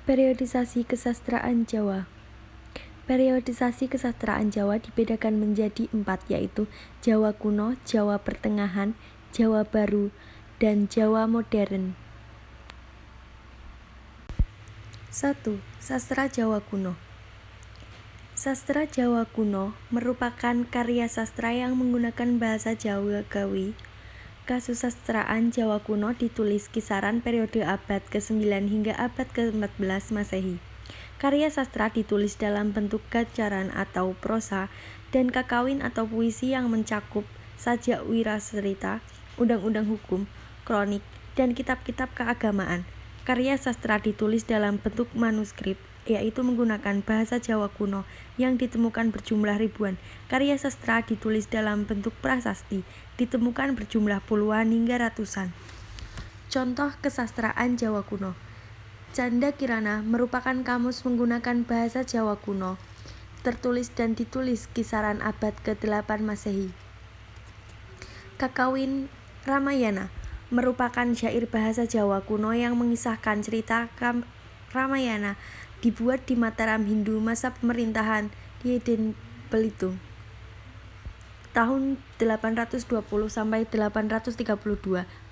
Periodisasi kesastraan Jawa. Periodisasi kesastraan Jawa dibedakan menjadi 4, yaitu Jawa kuno, Jawa pertengahan, Jawa baru, dan Jawa modern. 1. Sastra Jawa kuno. Sastra Jawa kuno merupakan karya sastra yang menggunakan bahasa Jawa Gawi. Kasusastraan Jawa kuno ditulis kisaran periode abad ke-9 hingga abad ke-14 Masehi. Karya sastra ditulis dalam bentuk gajaran atau prosa dan kakawin atau puisi yang mencakup sajak wiracerita, undang-undang hukum, kronik, dan kitab-kitab keagamaan. Karya sastra ditulis dalam bentuk manuskrip, yaitu menggunakan bahasa Jawa kuno yang ditemukan berjumlah ribuan. Karya sastra ditulis dalam bentuk prasasti, ditemukan berjumlah puluhan hingga ratusan. Contoh kesastraan Jawa kuno. Canda Kirana merupakan kamus menggunakan bahasa Jawa kuno, tertulis dan ditulis kisaran abad ke-8 Masehi. Kakawin Ramayana merupakan syair bahasa Jawa kuno yang mengisahkan cerita Ramayana, dibuat di Mataram Hindu masa pemerintahan Yeden Belitung tahun 820 sampai 832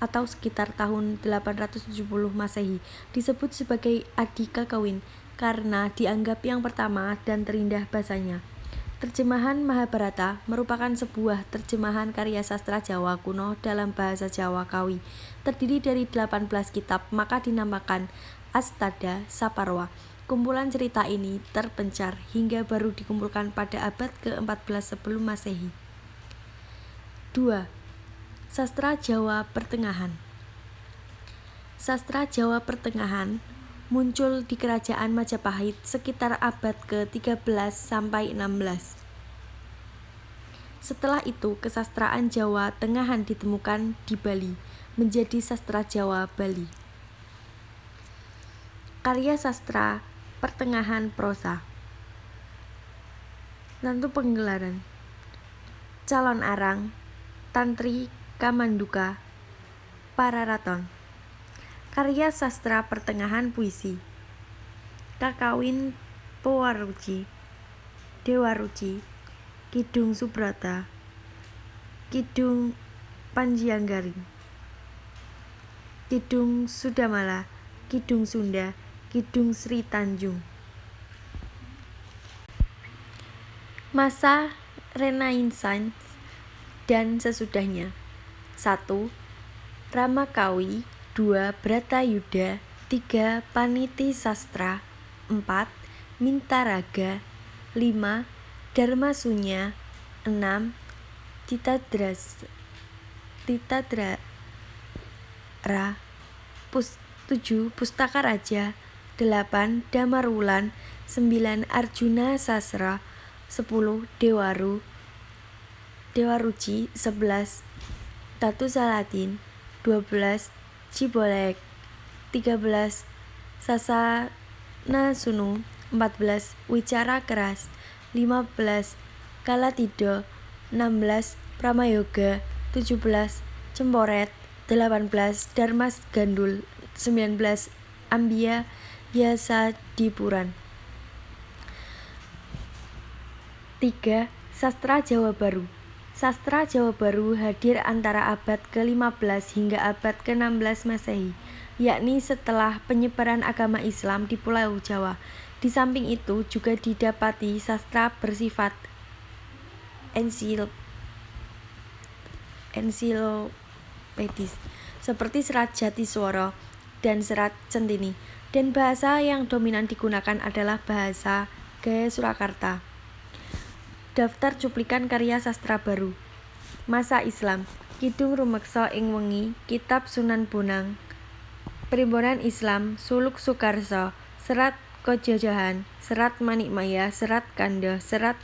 atau sekitar tahun 870 Masehi. Disebut sebagai Adi Kakawin karena dianggap yang pertama dan terindah bahasanya. Terjemahan Mahabharata merupakan sebuah terjemahan karya sastra Jawa kuno dalam bahasa Jawa Kawi. Terdiri dari 18 kitab, maka dinamakan Astada Saparwa. Kumpulan cerita ini terpencar hingga baru dikumpulkan pada abad ke-14 sebelum Masehi. 2. Sastra Jawa Pertengahan. Sastra Jawa Pertengahan muncul di Kerajaan Majapahit sekitar abad ke-13 sampai 16. Setelah itu, kesastraan Jawa Tengahan ditemukan di Bali, menjadi sastra Jawa Bali. Karya sastra Pertengahan prosa. Tentu penggelaran. Calon Arang, Tantri Kamanduka, Pararaton. Karya sastra Pertengahan puisi. Kakawin Pewaruci, Dewaruci, Kidung Subrata, Kidung Panjianggaring, Kidung Sudamala, Kidung Sunda, Kidung Sri Tanjung. Masa Renaissance dan sesudahnya. 1. Ramakawi, 2. Bratayuda, 3. Paniti Sastra, 4. Mintaraga, 5. Dharmasunya, 6. Titadra, 7. Pustaka Raja, 8. Damarwulan, 9. Arjuna Sasra, 10. Dewaruci, 11. Datu Salatin, 12. Cibolek, 13. Sasana Sunu, 14. Wicara Keras, 15. Kalatido, 16. Pramayoga, 17. Cemporet, 18. Darmas Gandul, 19. Ambia Yasadipuran. 3. Sastra Jawa Baru. Sastra Jawa Baru hadir antara abad ke-15 hingga abad ke-16 Masehi, yakni setelah penyebaran agama Islam di Pulau Jawa. Di samping itu juga didapati sastra bersifat ensiklopedis seperti Serat Jatiswara dan Serat Centini, dan bahasa yang dominan digunakan adalah bahasa Gaya Surakarta. Daftar cuplikan karya sastra baru. Masa Islam. Kidung Rumeksa ing Wengi, Kitab Sunan Bonang, Perimbonan Islam, Suluk Sukarso, Serat Kojojohan, Serat Manikmaya, Serat Kanda, Serat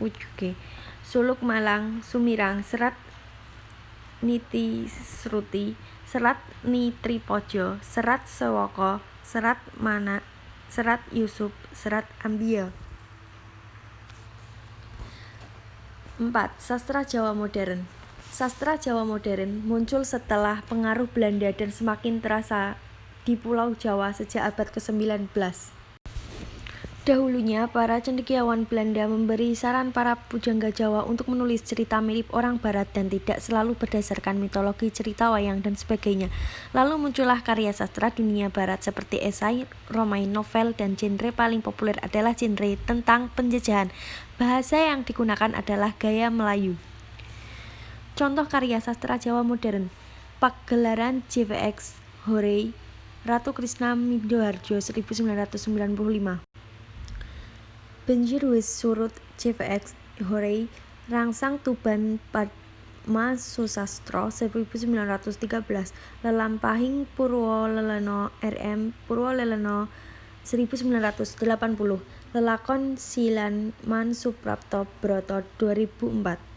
Wujuge, Suluk Malang, Sumirang, Serat Nitisruti, Serat Nitripojo, Serat Sewaka, Serat Mana, Serat Yusuf, Serat Ambia. 4. Sastra Jawa Modern. Sastra Jawa modern muncul setelah pengaruh Belanda dan semakin terasa di Pulau Jawa sejak abad ke-19. Dahulunya, para cendekiawan Belanda memberi saran para pujangga Jawa untuk menulis cerita mirip orang Barat dan tidak selalu berdasarkan mitologi, cerita wayang, dan sebagainya. Lalu muncullah karya sastra dunia Barat seperti esai, romain, novel, dan genre paling populer adalah genre tentang penjajahan. Bahasa yang digunakan adalah gaya Melayu. Contoh karya sastra Jawa modern: Pagelaran JVX Horei, Ratu Krisna Midoharjo 1995. Banjir wis surut JVX Horei, Rangsang Tuban Padma Susastro 1913. Lelampahing Purwolelena RM Purwolelena 1980. Lelakon Silan Man Suprapto Broto 2004.